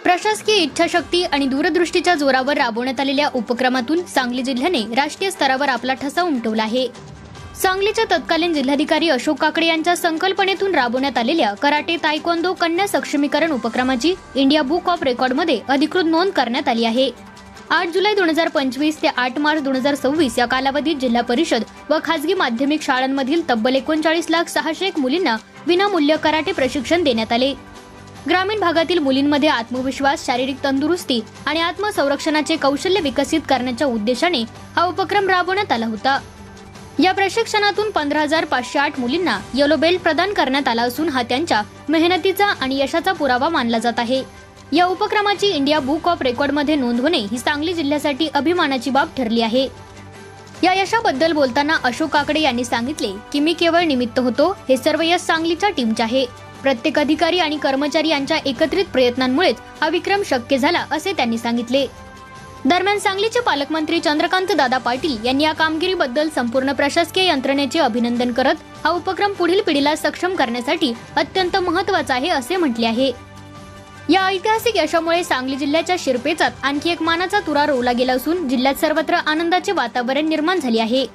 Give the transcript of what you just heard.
प्रशासकीय इच्छाशक्ती आणि दूरदृष्टीच्या जोरावर राबवण्यात आलेल्या उपक्रमातून सांगली जिल्ह्याने राष्ट्रीय स्तरावर आपला ठसा उमटवला आहे। सांगलीच्या तत्कालीन जिल्हाधिकारी अशोक काकडे यांच्या संकल्पनेतून राबवण्यात आलेल्या कराटे तायक्वांदो कन्या सक्षमीकरण उपक्रमाची इंडिया बुक ऑफ रेकॉर्डमध्ये अधिकृत नोंद करण्यात आली आहे। 8 जुलै 2025 ते 8 मार्च 2026 या कालावधीत जिल्हा परिषद व खासगी माध्यमिक शाळांमधील तब्बल 39,601 मुलींना विनामूल्य कराटे प्रशिक्षण देण्यात आले। ग्रामीण भागातील मुलींमध्ये आत्मविश्वास, शारीरिक तंदुरुस्ती आणि आत्मसंरक्षणाचे कौशल्य विकसित करण्याच्या उद्देशाने हा उपक्रम राबवण्यात आला होता। या प्रशिक्षणातून 15,508 मुलींना येलो बेल्ट प्रदान करण्यात आला असून हा त्यांच्या मेहनतीचा आणि यशाचा पुरावा मानला जात आहे। या उपक्रमाची इंडिया बुक ऑफ रेकॉर्डमध्ये नोंद होणे ही सांगली जिल्ह्यासाठी अभिमानाची बाब ठरली आहे। या यशाबद्दल बोलताना अशोक काकडे यांनी सांगितले की मी केवळ निमित्त होतो, हे सर्व यश सांगलीच्या टीमचे आहे। प्रत्येक अधिकारी आणि कर्मचारी यांच्या एकत्रित प्रयत्नांमुळेच हा विक्रम शक्य झाला असे त्यांनी सांगितले। दरम्यान सांगलीचे पालकमंत्री चंद्रकांत दादा पाटील यांनी या कामगिरीबद्दल संपूर्ण प्रशासकीय यंत्रणेचे अभिनंदन करत हा उपक्रम पुढील पिढीला सक्षम करण्यासाठी अत्यंत महत्त्वाचा आहे असे म्हटले आहे। या ऐतिहासिक यशामुळे सांगली जिल्ह्याच्या शिरपेचात आणखी एक मानाचा तुरा रोवला गेला असून जिल्ह्यात सर्वत्र आनंदाचे वातावरण निर्माण झाले आहे।